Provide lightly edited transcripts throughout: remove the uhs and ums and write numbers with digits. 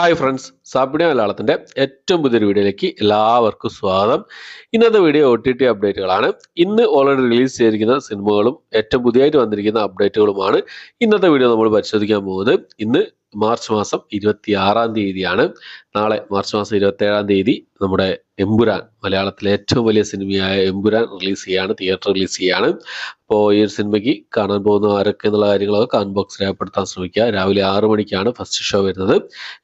Hi friends, സാപ്പിഡിയ മലയാളത്തിന്റെ ഏറ്റവും പുതിയൊരു വീഡിയോയിലേക്ക് എല്ലാവർക്കും സ്വാഗതം. ഇന്നത്തെ വീഡിയോ OTT അപ്ഡേറ്റുകളാണ്. ഇന്ന് ഓൾറെഡി റിലീസ് ചെയ്തിരിക്കുന്ന സിനിമകളും ഏറ്റവും പുതിയതായിട്ട് വന്നിരിക്കുന്ന അപ്ഡേറ്റുകളുമാണ് ഇന്നത്തെ വീഡിയോ നമ്മൾ പരിശോധിക്കാൻ പോകുന്നത്. ഇന്ന് മാർച്ച് മാസം 26-ാം തീയതിയാണ്. നാളെ മാർച്ച് മാസം 27-ാം തീയതി നമ്മുടെ എമ്പുരാൻ, മലയാളത്തിലെ ഏറ്റവും വലിയ സിനിമയായ എമ്പുരാൻ റിലീസ് ചെയ്യാണ്, തിയേറ്റർ റിലീസ് ചെയ്യാണ്. അപ്പോൾ ഈ ഒരു സിനിമയ്ക്ക് കാണാൻ പോകുന്ന ആരൊക്കെ എന്നുള്ള കാര്യങ്ങളൊക്കെ കമന്റ് ബോക്സ് രേഖപ്പെടുത്താൻ ശ്രമിക്കുക. രാവിലെ 6 മണിക്കാണ് ഫസ്റ്റ് ഷോ വരുന്നത്.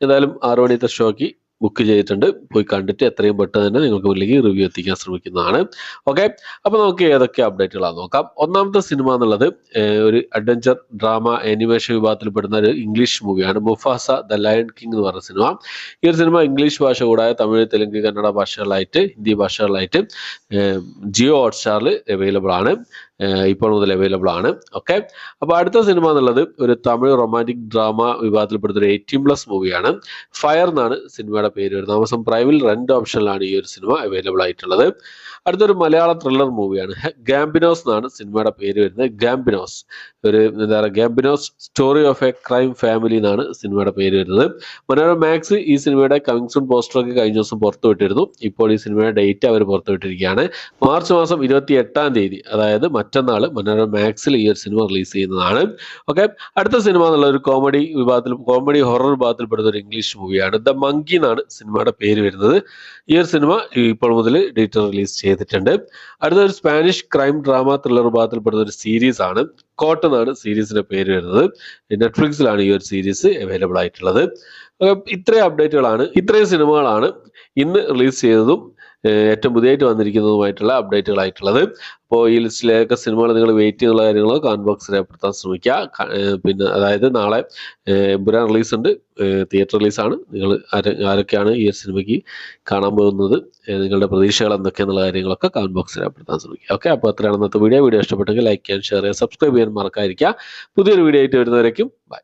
എന്തായാലും 6 മണിത്തെ ഷോയ്ക്ക് ബുക്ക് ചെയ്തിട്ടുണ്ട്. പോയി കണ്ടിട്ട് എത്രയും പെട്ടെന്ന് തന്നെ നിങ്ങൾക്ക് മുന്നിലേക്ക് റിവ്യൂ എത്തിക്കാൻ ശ്രമിക്കുന്നതാണ്. ഓക്കെ, അപ്പോൾ നമുക്ക് ഏതൊക്കെ അപ്ഡേറ്റുകളാണ് നോക്കാം. ഒന്നാമത്തെ സിനിമ എന്നുള്ളത് ഒരു അഡ്വഞ്ചർ ഡ്രാമ ആനിമേഷൻ വിഭാഗത്തിൽപ്പെടുന്ന ഒരു ഇംഗ്ലീഷ് മൂവിയാണ്. മുഫാസ ദ ലയൺ കിങ് എന്ന് പറഞ്ഞ സിനിമ. ഈ ഒരു സിനിമ ഇംഗ്ലീഷ് ഭാഷ കൂടാതെ തമിഴ്, തെലുങ്ക്, കന്നഡ ഭാഷകളിലായിട്ട്, ഹിന്ദി ഭാഷകളിലായിട്ട് ജിയോ ഹോട്ട്സ്റ്റാറിൽ അവൈലബിൾ ആണ്. ഇപ്പോൾ മുതൽ അവൈലബിൾ ആണ്. ഓക്കെ, അപ്പോൾ അടുത്ത സിനിമ എന്നുള്ളത് ഒരു തമിഴ് റൊമാൻറ്റിക് ഡ്രാമ വിഭാഗത്തിൽപ്പെടുന്ന ഒരു 18+ മൂവിയാണ്. ഫയർ എന്നാണ് സിനിമയുടെ പേര് വരുന്നത്. ആമസോൺ പ്രൈമിൽ 2 ഓപ്ഷനിലാണ് ഈ ഒരു സിനിമ അവൈലബിൾ ആയിട്ടുള്ളത്. അടുത്തൊരു മലയാള ത്രില്ലർ മൂവിയാണ്. ഗാംബിനോസ് എന്നാണ് സിനിമയുടെ പേര് വരുന്നത്. ഗാംബിനോസ്, ഒരു എന്താ പറയുക, Gambinos story of a crime family എന്നാണ് സിനിമയുടെ പേര് വരുന്നത്. മനോരമ മാക്സ് ഈ സിനിമയുടെ കമ്മിങ് സൂൺ പോസ്റ്ററൊക്കെ കഴിഞ്ഞ ദിവസം പുറത്തുവിട്ടിരുന്നു. ഇപ്പോൾ ഈ സിനിമയുടെ ഡേറ്റ് അവർ പുറത്തുവിട്ടിരിക്കുകയാണ്. മാർച്ച് മാസം 28-ാം തീയതി, അതായത് മറ്റന്നാൾ മനോരമ മാക്സിൽ ഈ ഒരു സിനിമ റിലീസ് ചെയ്യുന്നതാണ്. ഓക്കെ, അടുത്ത സിനിമ എന്നുള്ള ഒരു കോമഡി ഹൊറർ വിഭാഗത്തിൽപ്പെടുന്ന ഒരു ഇംഗ്ലീഷ് മൂവിയാണ്. ദ മങ്കി എന്നാണ് സിനിമയുടെ പേര് വരുന്നത്. ഈ ഒരു സിനിമ ഇപ്പോൾ മുതൽ ഡേറ്റ് റിലീസ് ചെയ്തിട്ടുണ്ട്. അടുത്തൊരു സ്പാനിഷ് ക്രൈം ഡ്രാമ ത്രില്ലർ വിഭാഗത്തിൽപ്പെടുന്ന ഒരു സീരീസ് ആണ്. കോട്ട് എന്നാണ് സീരീസിന്റെ പേര് വരുന്നത്. നെറ്റ്ഫ്ലിക്സിലാണ് ഈ ഒരു സീരീസ് അവൈലബിൾ ആയിട്ടുള്ളത്. ഇത്രയും അപ്ഡേറ്റുകളാണ്, ഇത്രയും സിനിമകളാണ് ഇന്ന് റിലീസ് ചെയ്തതും ഏറ്റവും പുതിയതായിട്ട് വന്നിരിക്കുന്നതുമായിട്ടുള്ള അപ്ഡേറ്റുകളായിട്ടുള്ളത്. അപ്പോൾ ഈ ലിസ്റ്റിലേക്ക് സിനിമകൾ നിങ്ങൾ വെയിറ്റ് ചെയ്യുന്ന കാര്യങ്ങൾ കമന്റ് ബോക്സിൽ രേഖപ്പെടുത്താൻ ശ്രമിക്കുക. പിന്നെ അതായത് നാളെ എമ്പുരാൻ റിലീസ് ഉണ്ട്, തിയേറ്റർ റിലീസാണ്. നിങ്ങൾ ആരൊക്കെയാണ് ഈ ഒരു സിനിമയ്ക്ക് കാണാൻ പോകുന്നത്, നിങ്ങളുടെ പ്രതീക്ഷകൾ എന്തൊക്കെയാണെന്നുള്ള കാര്യങ്ങളൊക്കെ കമന്റ് ബോക്സിൽ രേഖപ്പെടുത്താൻ ശ്രമിക്കുക. ഓക്കെ, അപ്പോൾ അത്രയാണ് ഇന്നത്തെ വീഡിയോ. ഇഷ്ടപ്പെട്ടെങ്കിൽ ലൈക്ക് ചെയ്യാൻ, ഷെയർ ചെയ്യാൻ, സബ്സ്ക്രൈബ് ചെയ്യാൻ മറക്കാതിരിക്കുക. പുതിയൊരു വീഡിയോ ആയിട്ട് വരുന്നവരേക്കും ബൈ.